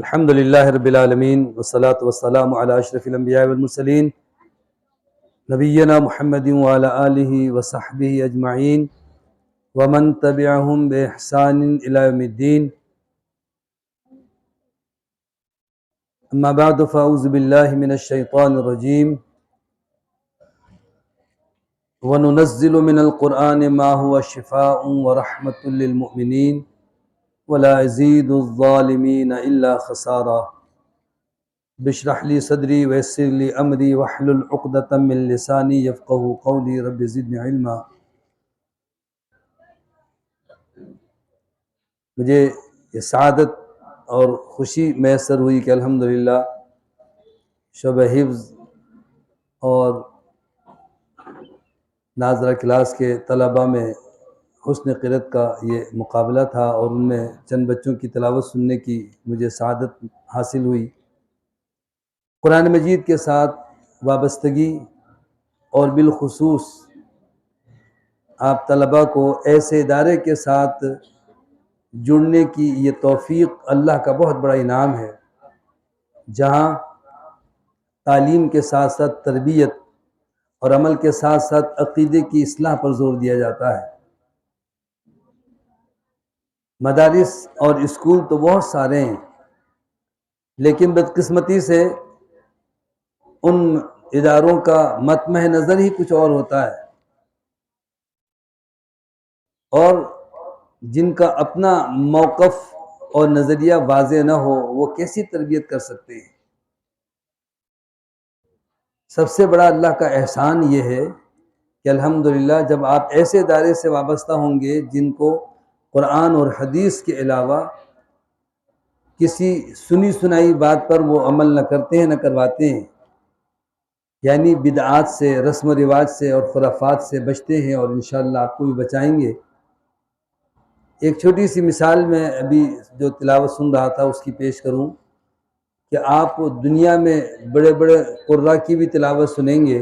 الحمد للہ رب العالمین والصلاة والسلام علی اشرف الانبیاء والمرسلین نبینا محمد وعلی آلہ وصحبہ اجمعین ومن تبعہم بإحسان الی یوم الدین اما بعد فاعوذ باللہ من الشیطان الرجیم وننزل من القرآن ما هو شفاء ورحمة للمؤمنین ولا يزيد الظالمين إلا خسارا بشرح لي صدري ويسر لي أمري واحلل عقدة من لساني يفقهوا قولي رب زدني علما۔ مجھے یہ سعادت اور خوشی میسر ہوئی کہ الحمدللہ شعبہ حفظ اور ناظرہ کلاس کے طلباء میں حسن قرأت کا یہ مقابلہ تھا اور ان میں چند بچوں کی تلاوت سننے کی مجھے سعادت حاصل ہوئی۔ قرآن مجید کے ساتھ وابستگی اور بالخصوص آپ طلباء کو ایسے ادارے کے ساتھ جڑنے کی یہ توفیق اللہ کا بہت بڑا انعام ہے جہاں تعلیم کے ساتھ ساتھ تربیت اور عمل کے ساتھ ساتھ عقیدے کی اصلاح پر زور دیا جاتا ہے۔ مدارس اور اسکول تو بہت سارے ہیں لیکن بدقسمتی سے ان اداروں کا مطمع نظر ہی کچھ اور ہوتا ہے، اور جن کا اپنا موقف اور نظریہ واضح نہ ہو وہ کیسی تربیت کر سکتے ہیں۔ سب سے بڑا اللہ کا احسان یہ ہے کہ الحمدللہ جب آپ ایسے ادارے سے وابستہ ہوں گے جن کو قرآن اور حدیث کے علاوہ کسی سنی سنائی بات پر وہ عمل نہ کرتے ہیں نہ کرواتے ہیں، یعنی بدعات سے، رسم و رواج سے اور خرافات سے بچتے ہیں، اور انشاءاللہ آپ کو بھی بچائیں گے۔ ایک چھوٹی سی مثال میں ابھی جو تلاوت سن رہا تھا اس کی پیش کروں کہ آپ دنیا میں بڑے بڑے قراء کی بھی تلاوت سنیں گے،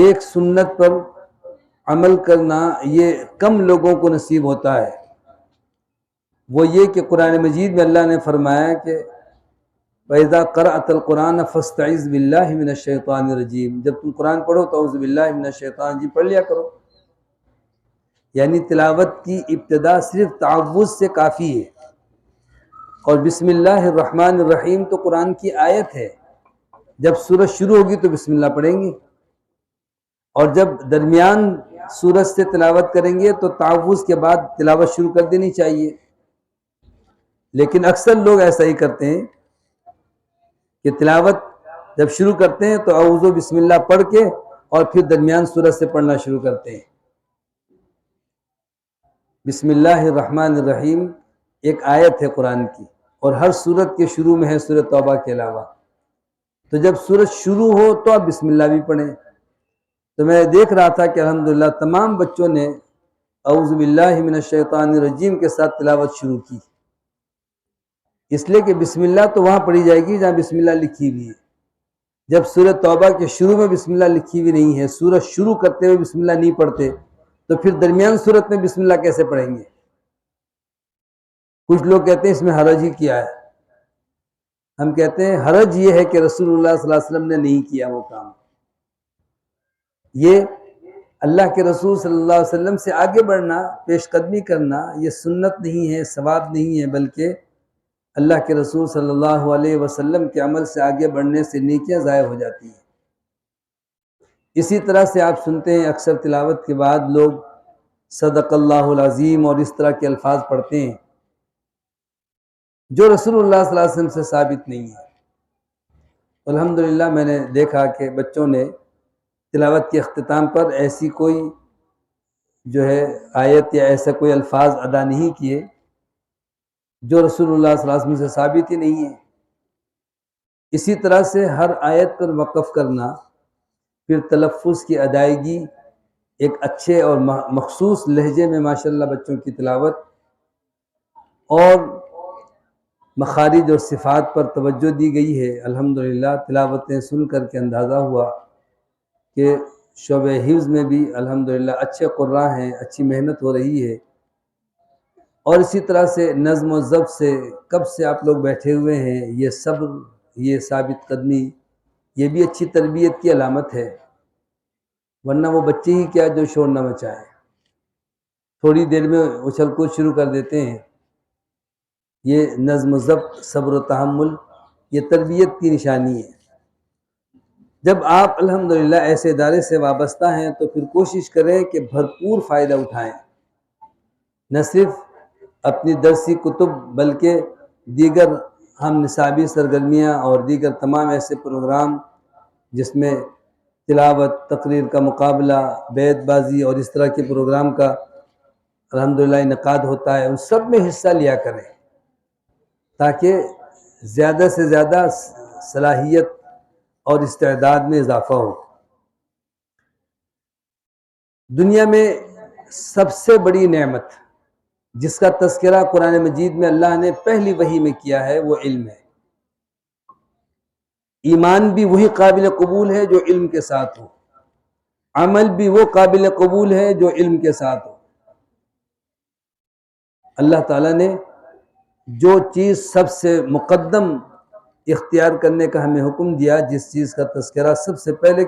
ایک سنت پر عمل کرنا یہ کم لوگوں کو نصیب ہوتا ہے۔ وہ یہ کہ قرآن مجید میں اللہ نے فرمایا کہ وَإِذَا قَرَأْتَ الْقُرْآنَ فَاسْتَعِذْ بِاللَّهِ مِنَ الشَّيْطَانِ الرَّجِيمِ، جب تم قرآن پڑھو تو اعوذ باللہ من الشیطان الرجیم پڑھ لیا کرو، یعنی تلاوت کی ابتدا صرف تعوذ سے کافی ہے۔ اور بسم اللہ الرحمن الرحیم تو قرآن کی آیت ہے، جب سورت شروع ہوگی تو بسم اللہ پڑھیں گے، اور جب درمیان سورت سے تلاوت کریں گے تو تعوذ کے بعد تلاوت شروع کر دینی چاہیے۔ لیکن اکثر لوگ ایسا ہی کرتے ہیں کہ تلاوت جب شروع کرتے ہیں تو اعوذ بسم اللہ پڑھ کے اور پھر درمیان سورت سے پڑھنا شروع کرتے ہیں۔ بسم اللہ الرحمن الرحیم ایک آیت ہے قرآن کی، اور ہر سورت کے شروع میں ہے سورۃ توبہ کے علاوہ، تو جب سورت شروع ہو تو آپ بسم اللہ بھی پڑھیں۔ تو میں دیکھ رہا تھا کہ الحمدللہ تمام بچوں نے اعوذ باللہ من الشیطان الرجیم کے ساتھ تلاوت شروع کی، اس لیے کہ بسم اللہ تو وہاں پڑھی جائے گی جہاں بسم اللہ لکھی ہوئی ہے۔ جب سورۃ توبہ کے شروع میں بسم اللہ لکھی ہوئی نہیں ہے، سورت شروع کرتے ہوئے بسم اللہ نہیں پڑھتے، تو پھر درمیان سورت میں بسم اللہ کیسے پڑھیں گے؟ کچھ لوگ کہتے ہیں اس میں حرج ہی کیا ہے۔ ہم کہتے ہیں حرج یہ ہے کہ رسول اللہ صلی اللہ علیہ وسلم نے نہیں کیا وہ کام۔ یہ اللہ کے رسول صلی اللہ علیہ وسلم سے آگے بڑھنا، پیش قدمی کرنا، یہ سنت نہیں ہے، ثواب نہیں ہے، بلکہ اللہ کے رسول صلی اللہ علیہ وسلم کے عمل سے آگے بڑھنے سے نیکیاں ضائع ہو جاتی ہیں۔ اسی طرح سے آپ سنتے ہیں اکثر تلاوت کے بعد لوگ صدق اللہ العظیم اور اس طرح کے الفاظ پڑھتے ہیں جو رسول اللہ صلی اللہ علیہ وسلم سے ثابت نہیں ہے۔ الحمدللہ میں نے دیکھا کہ بچوں نے تلاوت کے اختتام پر ایسی کوئی جو ہے آیت یا ایسا کوئی الفاظ ادا نہیں کیے جو رسول اللہ صلی اللہ علیہ وسلم سے ثابت ہی نہیں ہے۔ اسی طرح سے ہر آیت پر وقف کرنا، پھر تلفظ کی ادائیگی، ایک اچھے اور مخصوص لہجے میں ماشاءاللہ بچوں کی تلاوت، اور مخارج اور صفات پر توجہ دی گئی ہے۔ الحمدللہ تلاوتیں سن کر کے اندازہ ہوا کہ شعبہ حفظ میں بھی الحمدللہ اچھے قراء ہیں، اچھی محنت ہو رہی ہے۔ اور اسی طرح سے نظم و ضبط سے کب سے آپ لوگ بیٹھے ہوئے ہیں، یہ صبر، یہ ثابت قدمی، یہ بھی اچھی تربیت کی علامت ہے، ورنہ وہ بچے ہی کیا جو شور نہ مچائیں، تھوڑی دیر میں اچھل کود شروع کر دیتے ہیں۔ یہ نظم و ضبط، صبر و تحمل، یہ تربیت کی نشانی ہے۔ جب آپ الحمدللہ ایسے ادارے سے وابستہ ہیں تو پھر کوشش کریں کہ بھرپور فائدہ اٹھائیں، نہ صرف اپنی درسی کتب بلکہ دیگر ہم نصابی سرگرمیاں اور دیگر تمام ایسے پروگرام جس میں تلاوت، تقریر کا مقابلہ، بیت بازی اور اس طرح کے پروگرام کا الحمدللہ انعقاد ہوتا ہے، ان سب میں حصہ لیا کریں تاکہ زیادہ سے زیادہ صلاحیت اور استعداد میں اضافہ ہو۔ دنیا میں سب سے بڑی نعمت جس کا تذکرہ قرآن مجید میں اللہ نے پہلی وحی میں کیا ہے وہ علم ہے۔ ایمان بھی وہی قابل قبول ہے جو علم کے ساتھ ہو، عمل بھی وہ قابل قبول ہے جو علم کے ساتھ ہو۔ اللہ تعالیٰ نے جو چیز سب سے مقدم اختیار کرنے کا ہمیں حکم دیا، جس چیز کا تذکرہ سب سے پہلے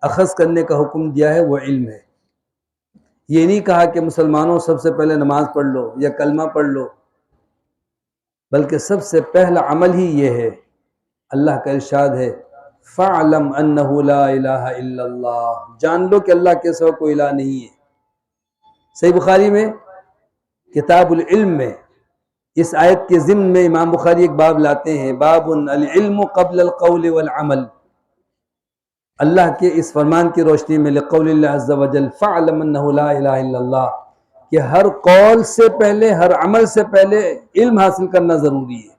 اخذ کرنے کا حکم دیا ہے وہ علم ہے۔ یہ نہیں کہا کہ مسلمانوں سب سے پہلے نماز پڑھ لو یا کلمہ پڑھ لو، بلکہ سب سے پہلا عمل ہی یہ ہے۔ اللہ کا ارشاد ہے فَاعْلَمْ أَنَّهُ لَا إِلَهَ إِلَّا اللَّهُ، جان لو کہ اللہ کے سوا کوئی الہ نہیں ہے۔ صحیح بخاری میں کتاب العلم میں اس آیت کے ضمن میں امام بخاری ایک باب لاتے ہیں، باب العلم قبل القول والعمل، اللہ کے اس فرمان کی روشنی میں لقول اللہ عز وجل فَاعْلَمْ أَنَّهُ لَا إِلَهَ إِلَّا اللَّهُ، کہ ہر قول سے پہلے، ہر عمل سے پہلے علم حاصل کرنا ضروری ہے۔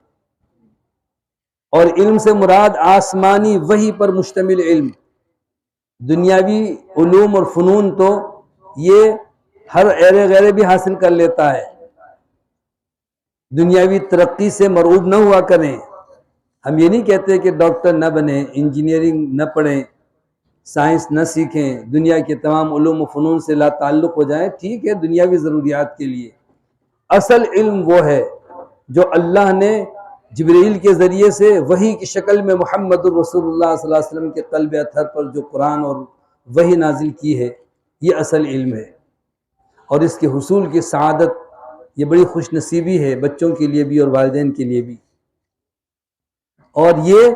اور علم سے مراد آسمانی وحی پر مشتمل علم، دنیاوی علوم اور فنون تو یہ ہر ایرے غیرے بھی حاصل کر لیتا ہے، دنیاوی ترقی سے مرعوب نہ ہوا کریں۔ ہم یہ نہیں کہتے کہ ڈاکٹر نہ بنیں، انجینئرنگ نہ پڑھیں، سائنس نہ سیکھیں، دنیا کے تمام علوم و فنون سے لا تعلق ہو جائیں، ٹھیک ہے دنیاوی ضروریات کے لیے۔ اصل علم وہ ہے جو اللہ نے جبرائیل کے ذریعے سے وحی کی شکل میں محمد الرسول اللہ صلی اللہ علیہ وسلم کے قلب اطہر پر جو قرآن اور وحی نازل کی ہے، یہ اصل علم ہے۔ اور اس کے حصول کی سعادت، یہ بڑی خوش نصیبی ہے بچوں کے لیے بھی اور والدین کے لیے بھی۔ اور یہ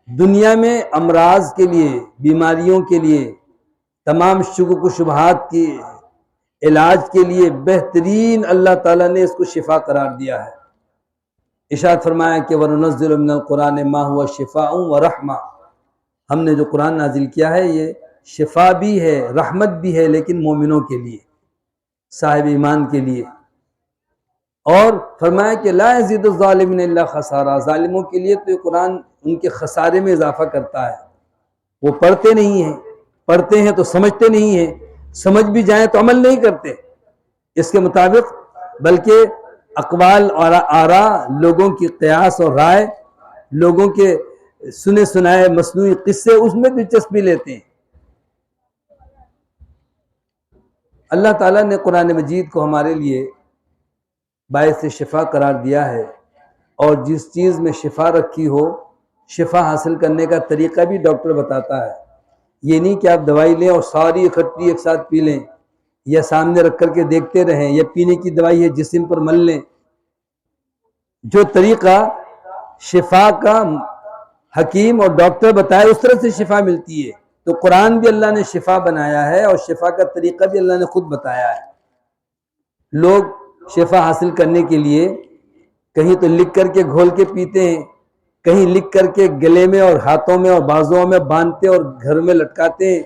دنیا میں امراض کے لیے، بیماریوں کے لیے، تمام شکوک و شبہات کی علاج کے لیے بہترین اللہ تعالیٰ نے اس کو شفا قرار دیا ہے۔ ارشاد فرمایا کہ وَنُنَزِّلُ مِنَ الْقُرْآنِ مَا هُوَ شِفَاءٌ وَرَحْمَةٌ، ہم نے جو قرآن نازل کیا ہے یہ شفا بھی ہے، رحمت بھی ہے، لیکن مومنوں کے لیے، صاحب ایمان کے لیے۔ اور فرمایا کہ لا یزید الظالمین الا خسارا، ظالموں کے لیے تو یہ قرآن ان کے خسارے میں اضافہ کرتا ہے۔ وہ پڑھتے نہیں ہیں، پڑھتے ہیں تو سمجھتے نہیں ہیں، سمجھ بھی جائیں تو عمل نہیں کرتے اس کے مطابق، بلکہ اقوال اور آراء، لوگوں کی قیاس اور رائے، لوگوں کے سنے سنائے مصنوعی قصے، اس میں دلچسپی لیتے ہیں۔ اللہ تعالیٰ نے قرآن مجید کو ہمارے لیے باعث شفا قرار دیا ہے، اور جس چیز میں شفا رکھی ہو، شفا حاصل کرنے کا طریقہ بھی ڈاکٹر بتاتا ہے۔ یہ نہیں کہ آپ دوائی لیں اور ساری اکٹھی ایک ساتھ پی لیں، یا سامنے رکھ کر کے دیکھتے رہیں، یا پینے کی دوائی ہے جسم پر مل لیں۔ جو طریقہ شفا کا حکیم اور ڈاکٹر بتائے اس طرح سے شفا ملتی ہے، تو قرآن بھی اللہ نے شفا بنایا ہے، اور شفا کا طریقہ بھی اللہ نے خود بتایا ہے۔ لوگ شفا حاصل کرنے کے لیے کہیں تو لکھ کر کے گھول کے پیتے ہیں، کہیں لکھ کر کے گلے میں اور ہاتھوں میں اور بازوؤں میں باندھتے اور گھر میں لٹکاتے ہیں۔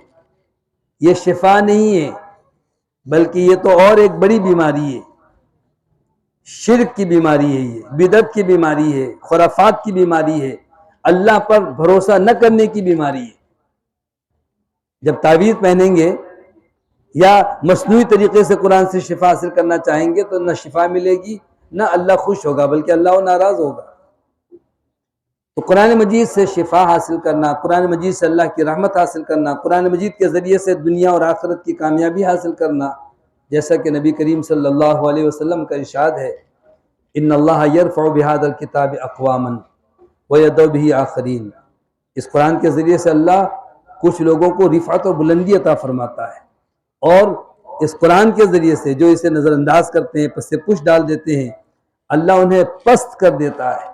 یہ شفا نہیں ہے، بلکہ یہ تو اور ایک بڑی بیماری ہے، شرک کی بیماری ہے، یہ بدعت کی بیماری ہے، خرافات کی بیماری ہے، اللہ پر بھروسہ نہ کرنے کی بیماری ہے۔ جب تعویذ پہنیں گے یا مصنوعی طریقے سے قرآن سے شفا حاصل کرنا چاہیں گے تو نہ شفا ملے گی، نہ اللہ خوش ہوگا، بلکہ اللہ ناراض ہوگا۔ تو قرآن مجید سے شفا حاصل کرنا، قرآن مجید سے اللہ کی رحمت حاصل کرنا، قرآن مجید کے ذریعے سے دنیا اور آخرت کی کامیابی حاصل کرنا، جیسا کہ نبی کریم صلی اللہ علیہ وسلم کا ارشاد ہے، ان اللہ یرفع بہذا الکتاب اقواما ویضع بہ آخرین، اس قرآن کے ذریعے سے اللہ کچھ لوگوں کو رفعت اور بلندی عطا فرماتا ہے، اور اس قرآن کے ذریعے سے جو اسے نظر انداز کرتے ہیں، پس سے پش ڈال دیتے ہیں، اللہ انہیں پست کر دیتا ہے۔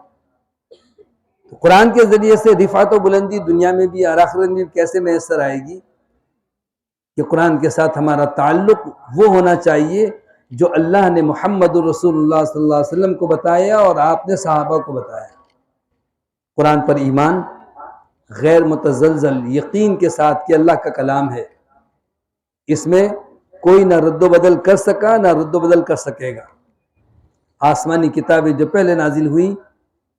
تو قرآن کے ذریعے سے رفعت و بلندی دنیا میں بھی اور آخرت میں بھی کیسے میسر آئے گی؟ کہ قرآن کے ساتھ ہمارا تعلق وہ ہونا چاہیے جو اللہ نے محمد رسول اللہ صلی اللہ علیہ وسلم کو بتایا اور آپ نے صحابہ کو بتایا۔ قرآن پر ایمان غیر متزلزل یقین کے ساتھ کہ اللہ کا کلام ہے، اس میں کوئی نہ رد و بدل کر سکا نہ رد و بدل کر سکے گا۔ آسمانی کتابیں جو پہلے نازل ہوئی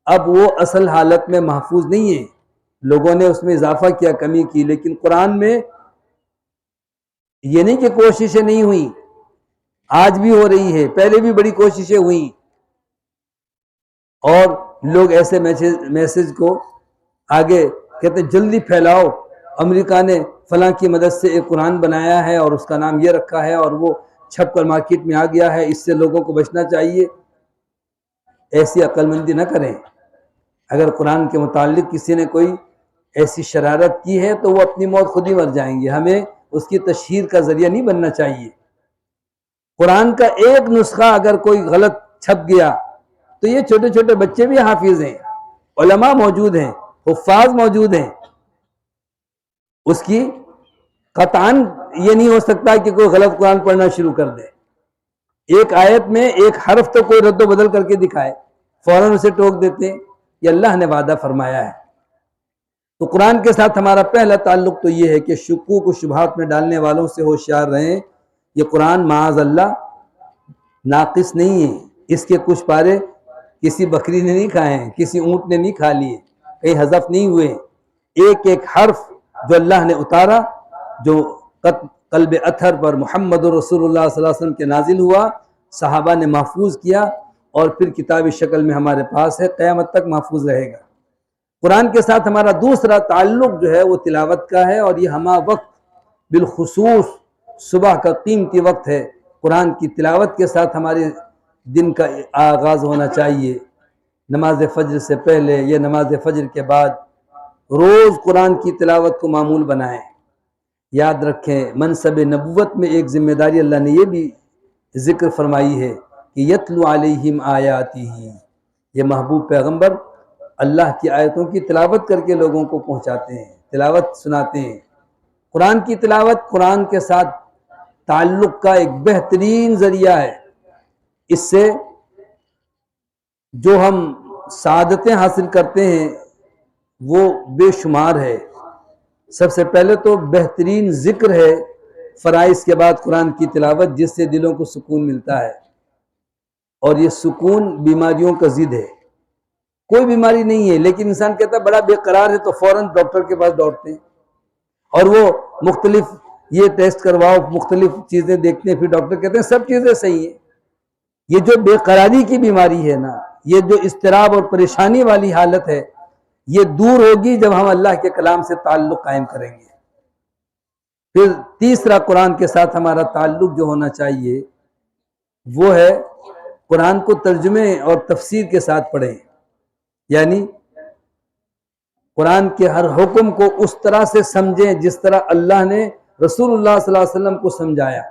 اب وہ اصل حالت میں محفوظ نہیں ہے، لوگوں نے اس میں اضافہ کیا، کمی کی، لیکن قرآن میں یہ نہیں کہ کوششیں نہیں ہوئیں، آج بھی ہو رہی ہے، پہلے بھی بڑی کوششیں ہوئیں، اور لوگ ایسے میسج کو آگے کہتے ہیں جلدی پھیلاؤ، امریکہ نے فلاں کی مدد سے ایک قرآن بنایا ہے اور اس کا نام یہ رکھا ہے اور وہ چھپ کر مارکیٹ میں آ گیا ہے، اس سے لوگوں کو بچنا چاہیے۔ ایسی عقل مندی نہ کریں۔ اگر قرآن کے متعلق کسی نے کوئی ایسی شرارت کی ہے تو وہ اپنی موت خود ہی مر جائیں گے، ہمیں اس کی تشہیر کا ذریعہ نہیں بننا چاہیے۔ قرآن کا ایک نسخہ اگر کوئی غلط چھپ گیا تو یہ چھوٹے چھوٹے بچے بھی حافظ ہیں، علماء موجود ہیں، حفاظ موجود ہیں، اس کی قطعاً یہ نہیں ہو سکتا کہ کوئی غلط قرآن پڑھنا شروع کر دے۔ ایک آیت میں ایک حرف تو کوئی رد و بدل کر کے دکھائے، فوراً اسے ٹوک دیتے ہیں، یہ اللہ نے وعدہ فرمایا ہے۔ تو قرآن کے ساتھ ہمارا پہلا تعلق تو یہ ہے کہ شکوک و شبہات میں ڈالنے والوں سے ہوشیار رہیں۔ یہ قرآن معاذ اللہ ناقص نہیں ہے، اس کے کچھ پارے کسی بکری نے نہیں کھائے ہیں، کسی اونٹ نے نہیں کھا لیے، کہیں حذف نہیں ہوئے۔ ایک ایک حرف جو اللہ نے اتارا، جو قلب اطہر پر محمد رسول اللہ صلی اللہ علیہ وسلم کے نازل ہوا، صحابہ نے محفوظ کیا، اور پھر کتابی شکل میں ہمارے پاس ہے، قیامت تک محفوظ رہے گا۔ قرآن کے ساتھ ہمارا دوسرا تعلق جو ہے وہ تلاوت کا ہے، اور یہ ہمہ وقت بالخصوص صبح کا قیمتی وقت ہے۔ قرآن کی تلاوت کے ساتھ ہمارے دن کا آغاز ہونا چاہیے، نماز فجر سے پہلے یا نماز فجر کے بعد روز قرآن کی تلاوت کو معمول بنائیں۔ یاد رکھیں منصب نبوت میں ایک ذمہ داری اللہ نے یہ بھی ذکر فرمائی ہے کہ یتلو علیہم آیاتہ، یہ محبوب پیغمبر اللہ کی آیتوں کی تلاوت کر کے لوگوں کو پہنچاتے ہیں، تلاوت سناتے ہیں۔ قرآن کی تلاوت قرآن کے ساتھ تعلق کا ایک بہترین ذریعہ ہے، اس سے جو ہم سعادتیں حاصل کرتے ہیں وہ بے شمار ہے۔ سب سے پہلے تو بہترین ذکر ہے فرائض کے بعد قرآن کی تلاوت، جس سے دلوں کو سکون ملتا ہے، اور یہ سکون بیماریوں کا ضد ہے۔ کوئی بیماری نہیں ہے لیکن انسان کہتا ہے بڑا بے قرار ہے تو فوراً ڈاکٹر کے پاس دوڑتے ہیں، اور وہ مختلف یہ ٹیسٹ کرواؤ، مختلف چیزیں دیکھتے ہیں، پھر ڈاکٹر کہتے ہیں سب چیزیں صحیح ہیں۔ یہ جو بے قراری کی بیماری ہے نا، یہ جو اضطراب اور پریشانی والی حالت ہے، یہ دور ہوگی جب ہم اللہ کے کلام سے تعلق قائم کریں گے۔ پھر تیسرا قرآن کے ساتھ ہمارا تعلق جو ہونا چاہیے وہ ہے قرآن کو ترجمے اور تفسیر کے ساتھ پڑھیں، یعنی قرآن کے ہر حکم کو اس طرح سے سمجھیں جس طرح اللہ نے رسول اللہ صلی اللہ علیہ وسلم کو سمجھایا،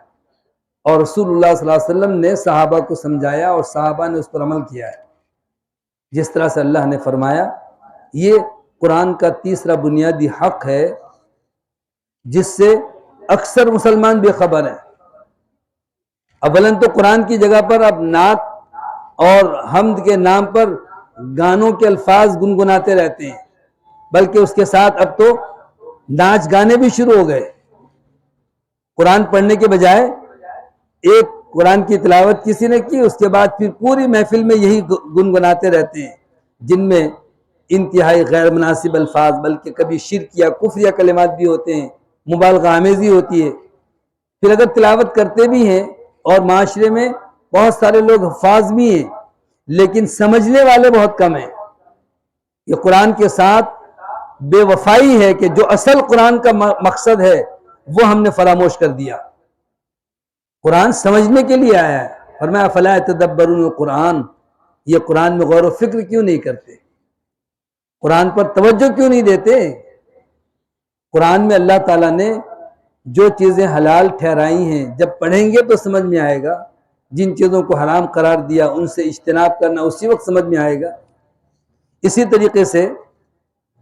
اور رسول اللہ صلی اللہ علیہ وسلم نے صحابہ کو سمجھایا اور صحابہ نے اس پر عمل کیا ہے جس طرح سے اللہ نے فرمایا۔ یہ قرآن کا تیسرا بنیادی حق ہے جس سے اکثر مسلمان بے خبر ہیں۔ اولاً تو قرآن کی جگہ پر اب نعت اور حمد کے نام پر گانوں کے الفاظ گنگناتے رہتے ہیں، بلکہ اس کے ساتھ اب تو ناچ گانے بھی شروع ہو گئے۔ قرآن پڑھنے کے بجائے ایک قرآن کی تلاوت کسی نے کی، اس کے بعد پھر پوری محفل میں یہی گنگناتے رہتے ہیں، جن میں انتہائی غیر مناسب الفاظ، بلکہ کبھی شرک یا کفر یا کلمات بھی ہوتے ہیں، مبالغہ آمیزی ہوتی ہے۔ پھر اگر تلاوت کرتے بھی ہیں اور معاشرے میں بہت سارے لوگ حفاظ بھی ہیں لیکن سمجھنے والے بہت کم ہیں۔ یہ قرآن کے ساتھ بے وفائی ہے کہ جو اصل قرآن کا مقصد ہے وہ ہم نے فراموش کر دیا۔ قرآن سمجھنے کے لیے آیا ہے۔ فرمایا فلا يتدبرون القرآن، یہ قرآن میں غور و فکر کیوں نہیں کرتے، قرآن پر توجہ کیوں نہیں دیتے؟ قرآن میں اللہ تعالیٰ نے جو چیزیں حلال ٹھہرائی ہیں جب پڑھیں گے تو سمجھ میں آئے گا، جن چیزوں کو حرام قرار دیا ان سے اجتناب کرنا اسی وقت سمجھ میں آئے گا۔ اسی طریقے سے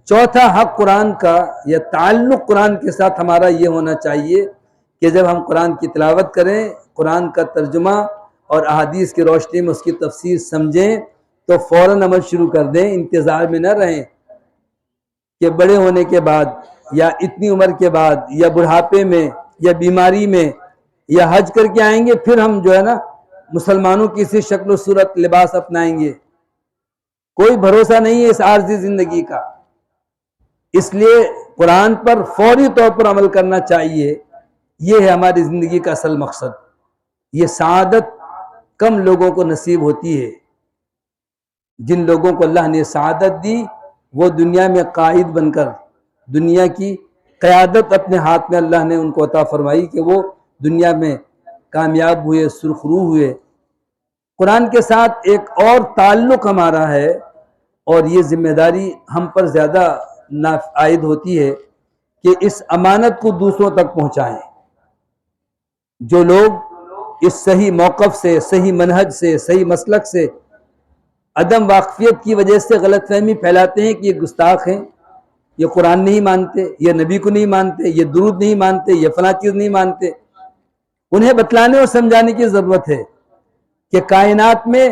چوتھا حق قرآن کا یا تعلق قرآن کے ساتھ ہمارا یہ ہونا چاہیے کہ جب ہم قرآن کی تلاوت کریں، قرآن کا ترجمہ اور احادیث کی روشنی میں اس کی تفسیر سمجھیں تو فوراً عمل شروع کر دیں، انتظار میں نہ رہیں کہ بڑے ہونے کے بعد یا اتنی عمر کے بعد یا بڑھاپے میں یا بیماری میں یا حج کر کے آئیں گے پھر ہم جو ہے نا مسلمانوں کی اسی شکل و صورت لباس اپنائیں گے۔ کوئی بھروسہ نہیں ہے اس عارضی زندگی کا، اس لیے قرآن پر فوری طور پر عمل کرنا چاہیے۔ یہ ہے ہماری زندگی کا اصل مقصد۔ یہ سعادت کم لوگوں کو نصیب ہوتی ہے۔ جن لوگوں کو اللہ نے سعادت دی وہ دنیا میں قائد بن کر، دنیا کی قیادت اپنے ہاتھ میں اللہ نے ان کو عطا فرمائی کہ وہ دنیا میں کامیاب ہوئے، سرخرو ہوئے۔ قرآن کے ساتھ ایک اور تعلق ہمارا ہے اور یہ ذمہ داری ہم پر زیادہ عائد ہوتی ہے کہ اس امانت کو دوسروں تک پہنچائیں۔ جو لوگ اس صحیح موقف سے، صحیح منہج سے، صحیح مسلک سے عدم واقفیت کی وجہ سے غلط فہمی پھیلاتے ہیں کہ یہ گستاخ ہیں، یہ قرآن نہیں مانتے، یہ نبی کو نہیں مانتے، یہ درود نہیں مانتے، یہ فلاں چیز نہیں مانتے، انہیں بتلانے اور سمجھانے کی ضرورت ہے کہ کائنات میں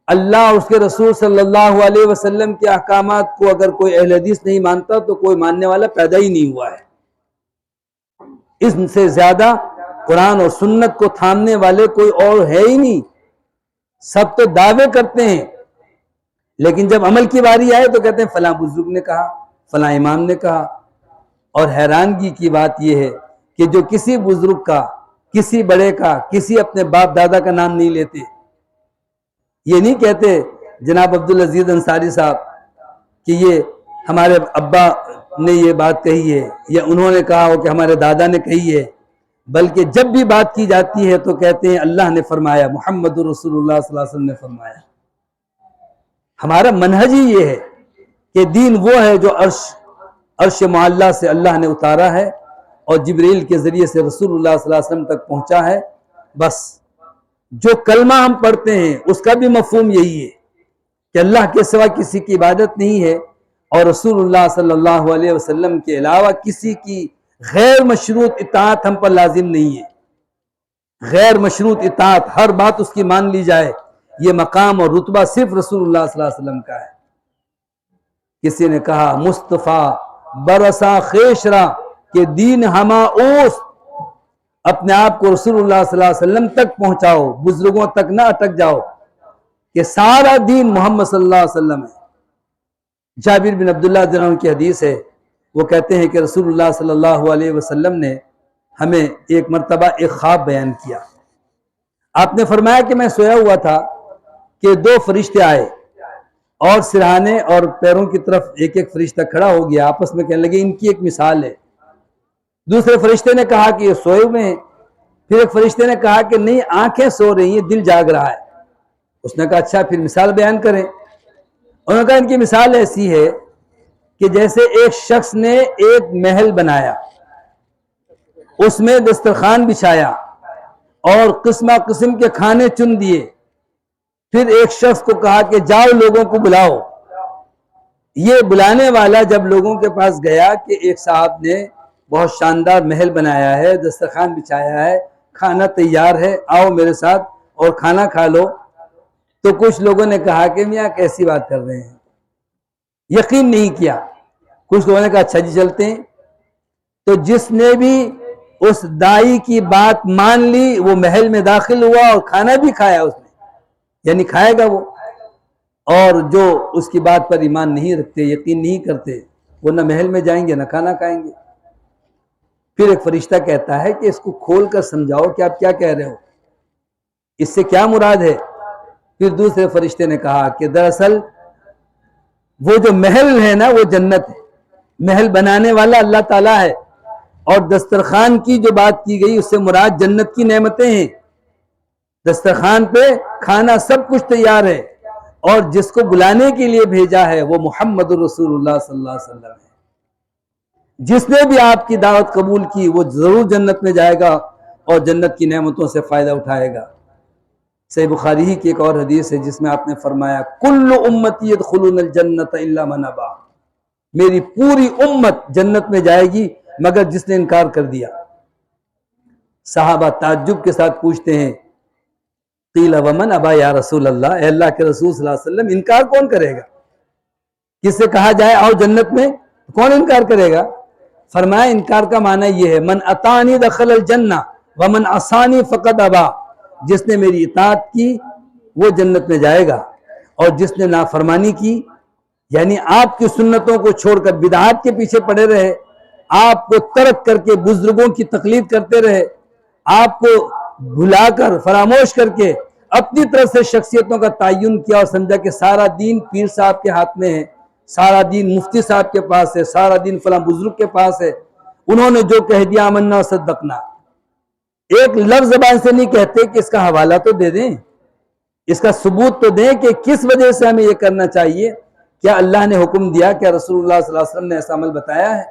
اللہ اور اس کے رسول صلی اللہ علیہ وسلم کے احکامات کو اگر کوئی اہل حدیث نہیں مانتا تو کوئی ماننے والا پیدا ہی نہیں ہوا ہے۔ اس سے زیادہ قرآن اور سنت کو تھامنے والے کوئی اور ہے ہی نہیں۔ سب تو دعوے کرتے ہیں لیکن جب عمل کی باری آئے تو کہتے ہیں فلاں بزرگ نے کہا، فلاں امام نے کہا۔ اور حیرانگی کی بات یہ ہے کہ جو کسی بزرگ کا، کسی بڑے کا، کسی اپنے باپ دادا کا نام نہیں لیتے، یہ نہیں کہتے جناب عبدالعزیز انصاری صاحب کہ یہ ہمارے ابا نے یہ بات کہی ہے یا انہوں نے کہا ہو کہ ہمارے دادا نے کہی ہے، بلکہ جب بھی بات کی جاتی ہے تو کہتے ہیں اللہ نے فرمایا، محمد رسول اللہ صلی اللہ علیہ وسلم نے فرمایا۔ ہمارا منہج ہی یہ ہے کہ دین وہ ہے جو عرش معلیٰ سے اللہ نے اتارا ہے اور جبریل کے ذریعے سے رسول اللہ صلی اللہ علیہ وسلم تک پہنچا ہے۔ بس جو کلمہ ہم پڑھتے ہیں اس کا بھی مفہوم یہی ہے کہ اللہ کے سوا کسی کی عبادت نہیں ہے اور رسول اللہ صلی اللہ علیہ وسلم کے علاوہ کسی کی غیر مشروط اطاعت ہم پر لازم نہیں ہے۔ غیر مشروط اطاعت، ہر بات اس کی مان لی جائے، یہ مقام اور رتبہ صرف رسول اللہ صلی اللہ علیہ وسلم کا ہے۔ کسی نے کہا مصطفیٰ برسا خیشرا کہ دین ہما اوست، اپنے آپ کو رسول اللہ صلی اللہ علیہ وسلم تک پہنچاؤ، بزرگوں تک نہ اٹک جاؤ کہ سارا دین محمد صلی اللہ علیہ وسلم ہے۔ جابر بن عبداللہ رضی اللہ عنہ کی حدیث ہے، وہ کہتے ہیں کہ رسول اللہ صلی اللہ علیہ وسلم نے ہمیں ایک مرتبہ ایک خواب بیان کیا۔ آپ نے فرمایا کہ میں سویا ہوا تھا کہ دو فرشتے آئے اور سرہانے اور پیروں کی طرف ایک ایک فرشتہ کھڑا ہو گیا، آپس میں کہنے لگے ان کی ایک مثال ہے۔ دوسرے فرشتے نے کہا کہ یہ سوئے ہوئے ہیں، پھر ایک فرشتے نے کہا کہ نہیں آنکھیں سو رہی ہیں، دل جاگ رہا ہے۔ اس نے کہا اچھا پھر مثال بیان کریں۔ انہوں نے کہا ان کی مثال ایسی ہے کہ جیسے ایک شخص نے ایک محل بنایا، اس میں دسترخوان بچھایا اور قسمہ قسم کے کھانے چن دیے، پھر ایک شخص کو کہا کہ جاؤ لوگوں کو بلاؤ۔ یہ بلانے والا جب لوگوں کے پاس گیا کہ ایک صاحب نے بہت شاندار محل بنایا ہے، دسترخوان بچھایا ہے، کھانا تیار ہے، آؤ میرے ساتھ اور کھانا کھا لو، تو کچھ لوگوں نے کہا کہ میاں کیسی بات کر رہے ہیں، یقین نہیں کیا۔ کچھ لوگوں نے کہا اچھا جی چلتے ہیں۔ تو جس نے بھی اس دائی کی بات مان لی وہ محل میں داخل ہوا اور کھانا بھی کھایا اس نے، یعنی کھائے گا وہ۔ اور جو اس کی بات پر ایمان نہیں رکھتے، یقین نہیں کرتے، وہ نہ محل میں جائیں گے نہ کھانا کھائیں گے۔ پھر ایک فرشتہ کہتا ہے کہ اس کو کھول کر سمجھاؤ کہ آپ کیا کہہ رہے ہو، اس سے کیا مراد ہے؟ پھر دوسرے فرشتے نے کہا کہ دراصل وہ جو محل ہے نا وہ جنت ہے، محل بنانے والا اللہ تعالیٰ ہے، اور دسترخوان کی جو بات کی گئی اس سے مراد جنت کی نعمتیں ہیں. دسترخوان پہ کھانا سب کچھ تیار ہے، اور جس کو بلانے کے لیے بھیجا ہے وہ محمد رسول اللہ صلی اللہ علیہ وسلم ہے. جس نے بھی آپ کی دعوت قبول کی وہ ضرور جنت میں جائے گا اور جنت کی نعمتوں سے فائدہ اٹھائے گا. صحیح بخاری ہی کی ایک اور حدیث ہے جس میں آپ نے فرمایا کل امتی یدخلون الجنت الا من ابا، میری پوری امت جنت میں جائے گی مگر جس نے انکار کر دیا. صحابہ تعجب کے ساتھ پوچھتے ہیں قیل ومن ابا یا رسول اللہ، اے اللہ کے رسول صلی اللہ علیہ وسلم انکار کون کرے گا؟ کس سے کہا جائے آؤ جنت میں، کون انکار کرے گا؟ فرمایا انکار کا معنی یہ ہے من اطانی دخل الجنہ ومن عصانی فقد ابا، جس نے میری اطاعت کی وہ جنت میں جائے گا، اور جس نے نافرمانی کی یعنی آپ کی سنتوں کو چھوڑ کر بدعات کے پیچھے پڑے رہے، آپ کو ترک کر کے بزرگوں کی تقلید کرتے رہے، آپ کو بھلا کر فراموش کر کے اپنی طرف سے شخصیتوں کا تعین کیا اور سمجھا کہ سارا دین پیر صاحب کے ہاتھ میں ہے، سارا دین مفتی صاحب کے پاس ہے، سارا دین فلاں بزرگ کے پاس ہے، انہوں نے جو کہہ دیا آمنا و صدقنا. ایک لفظ زبان سے نہیں کہتے کہ اس کا حوالہ تو دے دیں، اس کا ثبوت تو دیں کہ کس وجہ سے ہمیں یہ کرنا چاہیے. کیا اللہ نے حکم دیا؟ کیا رسول اللہ صلی اللہ علیہ وسلم نے ایسا عمل بتایا ہے؟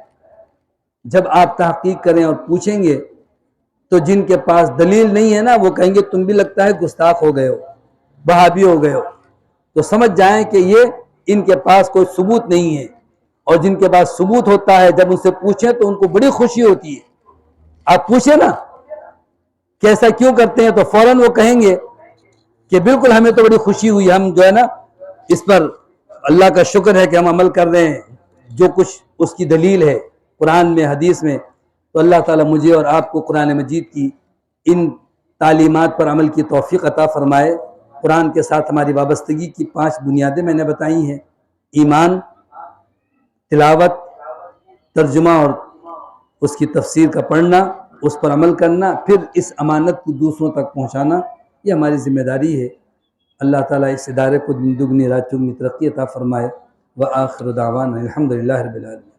جب آپ تحقیق کریں اور پوچھیں گے تو جن کے پاس دلیل نہیں ہے نا وہ کہیں گے تم بھی لگتا ہے گستاخ ہو گئے ہو، وہابی ہو گئے ہو. تو سمجھ جائیں کہ یہ ان کے پاس کوئی ثبوت نہیں ہے، اور جن کے پاس ثبوت ہوتا ہے جب ان سے پوچھیں تو ان کو بڑی خوشی ہوتی ہے. آپ پوچھیں نا کہ ایسا کیوں کرتے ہیں تو فوراً وہ کہیں گے کہ بالکل ہمیں تو بڑی خوشی ہوئی، ہم جو ہے نا اس پر اللہ کا شکر ہے کہ ہم عمل کر رہے ہیں جو کچھ اس کی دلیل ہے قرآن میں حدیث میں. تو اللہ تعالیٰ مجھے اور آپ کو قرآن مجید کی ان تعلیمات پر عمل کی توفیق عطا فرمائے. قرآن کے ساتھ ہماری وابستگی کی 5 بنیادیں میں نے بتائی ہیں: ایمان، تلاوت، ترجمہ اور اس کی تفسیر کا پڑھنا، اس پر عمل کرنا، پھر اس امانت کو دوسروں تک پہنچانا، یہ ہماری ذمہ داری ہے. اللہ تعالیٰ اس ادارے کو دن دگنی رات چگنی ترقی عطا فرمائے. وآخر دعوانا الحمدللہ رب العالمین.